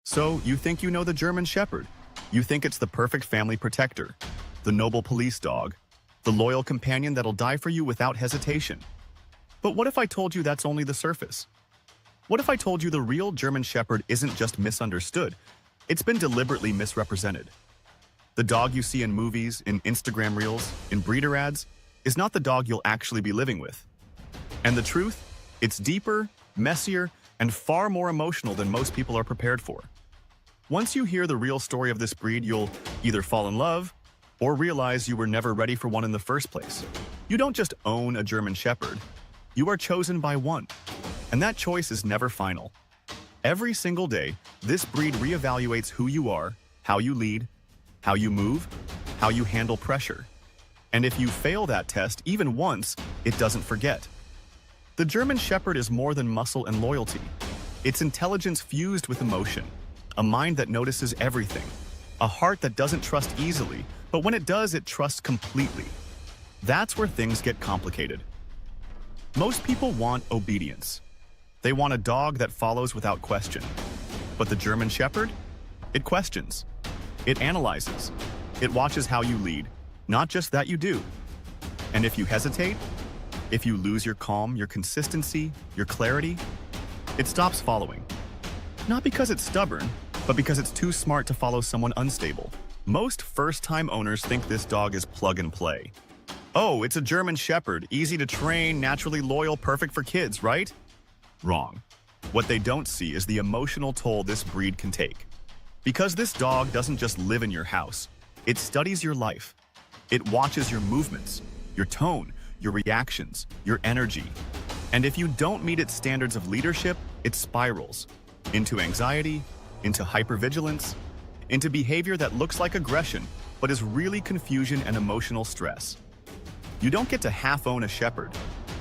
So, you think you know the German Shepherd. You think it's the perfect family protector, the noble police dog, the loyal companion that'll die for you without hesitation. But what if I told you that's only the surface? What if I told you the real German Shepherd isn't just misunderstood, it's been deliberately misrepresented? The dog you see in movies, in Instagram reels, in breeder ads, is not the dog you'll actually be living with. And the truth? It's deeper, messier, and far more emotional than most people are prepared for. Once you hear the real story of this breed, you'll either fall in love or realize you were never ready for one in the first place. You don't just own a German Shepherd, you are chosen by one. And that choice is never final. Every single day, this breed reevaluates who you are, how you lead, how you move, how you handle pressure. And if you fail that test even once, it doesn't forget. The German Shepherd is more than muscle and loyalty. It's intelligence fused with emotion, a mind that notices everything, a heart that doesn't trust easily, but when it does, it trusts completely. That's where things get complicated. Most people want obedience. They want a dog that follows without question. But the German Shepherd? It questions. It analyzes. It watches how you lead, not just that you do. And if you hesitate, if you lose your calm, your consistency, your clarity, it stops following. Not because it's stubborn, but because it's too smart to follow someone unstable. Most first-time owners think this dog is plug and play. Oh, it's a German Shepherd, easy to train, naturally loyal, perfect for kids, right? Wrong. What they don't see is the emotional toll this breed can take. Because this dog doesn't just live in your house, it studies your life. It watches your movements, your tone, your reactions, your energy. And if you don't meet its standards of leadership, it spirals into anxiety, into hypervigilance, into behavior that looks like aggression, but is really confusion and emotional stress. You don't get to half-own a shepherd.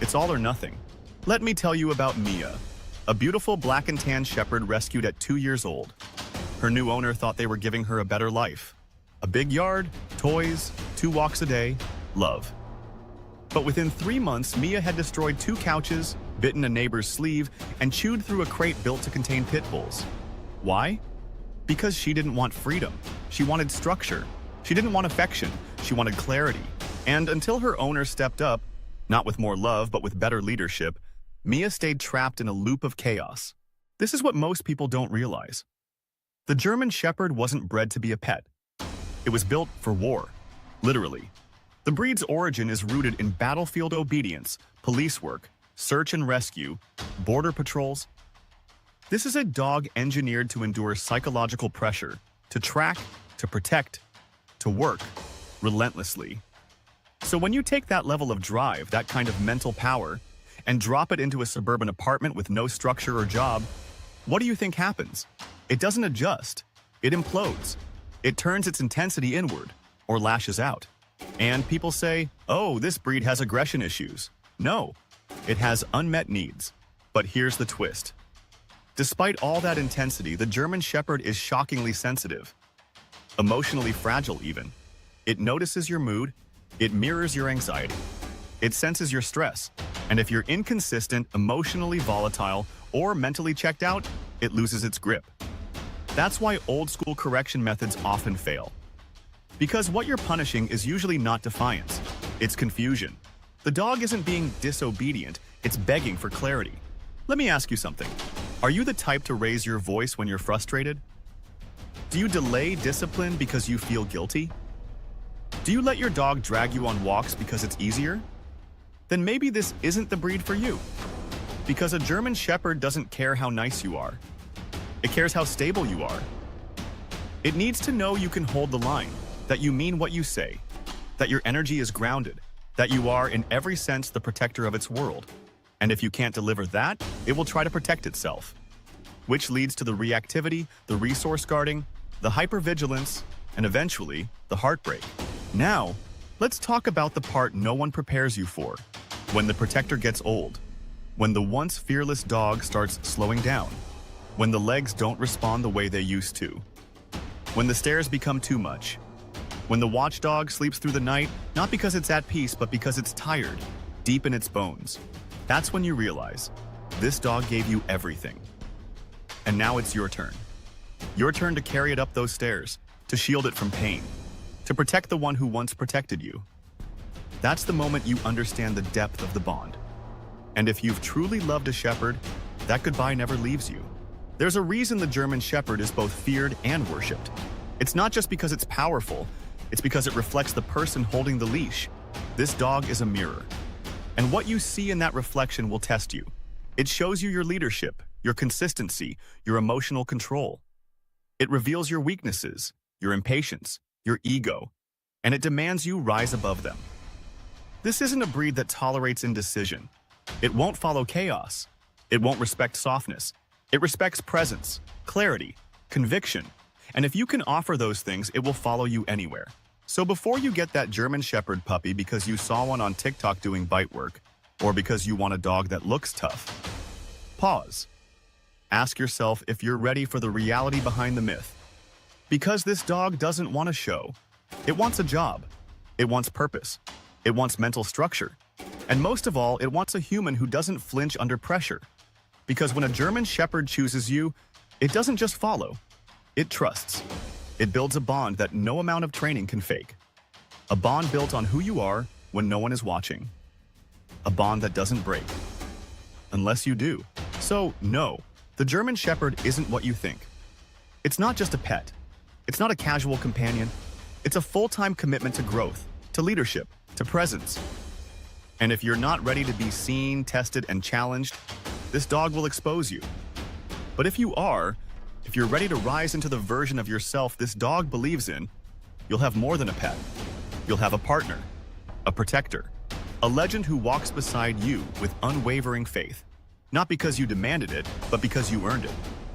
It's all or nothing. Let me tell you about Mia, a beautiful black and tan shepherd rescued at 2 years old. Her new owner thought they were giving her a better life. A big yard, toys, 2 walks a day, love. But within 3 months, Mia had destroyed 2 couches, bitten a neighbor's sleeve, and chewed through a crate built to contain pit bulls. Why? Because she didn't want freedom. She wanted structure. She didn't want affection. She wanted clarity. And until her owner stepped up, not with more love, but with better leadership, Mia stayed trapped in a loop of chaos. This is what most people don't realize. The German Shepherd wasn't bred to be a pet. It was built for war, literally. The breed's origin is rooted in battlefield obedience, police work, search and rescue, border patrols. This is a dog engineered to endure psychological pressure, to track, to protect, to work relentlessly. So when you take that level of drive, that kind of mental power, and drop it into a suburban apartment with no structure or job, what do you think happens? It doesn't adjust. It implodes. It turns its intensity inward, or lashes out. And people say, oh, this breed has aggression issues. No, it has unmet needs. But here's the twist. Despite all that intensity, the German Shepherd is shockingly sensitive. Emotionally fragile even. It notices your mood. It mirrors your anxiety. It senses your stress. And if you're inconsistent, emotionally volatile, or mentally checked out, it loses its grip. That's why old-school correction methods often fail. Because what you're punishing is usually not defiance. It's confusion. The dog isn't being disobedient, it's begging for clarity. Let me ask you something. Are you the type to raise your voice when you're frustrated? Do you delay discipline because you feel guilty? Do you let your dog drag you on walks because it's easier? Then maybe this isn't the breed for you. Because a German Shepherd doesn't care how nice you are. It cares how stable you are. It needs to know you can hold the line, that you mean what you say, that your energy is grounded, that you are, in every sense, the protector of its world. And if you can't deliver that, it will try to protect itself. Which leads to the reactivity, the resource guarding, the hypervigilance, and eventually, the heartbreak. Now, let's talk about the part no one prepares you for. When the protector gets old. When the once fearless dog starts slowing down. When the legs don't respond the way they used to. When the stairs become too much. When the watchdog sleeps through the night, not because it's at peace, but because it's tired, deep in its bones. That's when you realize, this dog gave you everything. And now it's your turn. Your turn to carry it up those stairs, to shield it from pain, to protect the one who once protected you. That's the moment you understand the depth of the bond. And if you've truly loved a shepherd, that goodbye never leaves you. There's a reason the German Shepherd is both feared and worshipped. It's not just because it's powerful, it's because it reflects the person holding the leash. This dog is a mirror. And what you see in that reflection will test you. It shows you your leadership, your consistency, your emotional control. It reveals your weaknesses, your impatience, your ego, and it demands you rise above them. This isn't a breed that tolerates indecision. It won't follow chaos. It won't respect softness. It respects presence, clarity, conviction, and if you can offer those things, it will follow you anywhere. So before you get that German Shepherd puppy because you saw one on TikTok doing bite work, or because you want a dog that looks tough, pause. Ask yourself if you're ready for the reality behind the myth. Because this dog doesn't want a show. It wants a job. It wants purpose. It wants mental structure. And most of all, it wants a human who doesn't flinch under pressure. Because when a German Shepherd chooses you, it doesn't just follow. It trusts. It builds a bond that no amount of training can fake. A bond built on who you are when no one is watching. A bond that doesn't break. Unless you do. So, no, the German Shepherd isn't what you think. It's not just a pet. It's not a casual companion. It's a full-time commitment to growth, to leadership, to presence. And if you're not ready to be seen, tested, and challenged, this dog will expose you. But if you are, if you're ready to rise into the version of yourself this dog believes in, you'll have more than a pet. You'll have a partner, a protector, a legend who walks beside you with unwavering faith. Not because you demanded it, but because you earned it.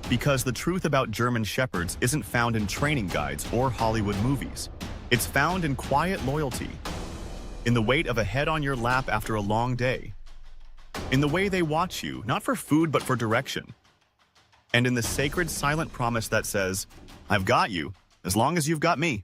Because the truth about German Shepherds isn't found in training guides or Hollywood movies. It's found in quiet loyalty, in the weight of a head on your lap after a long day, in the way they watch you, not for food but for direction, and in the sacred silent promise that says, I've got you as long as you've got me.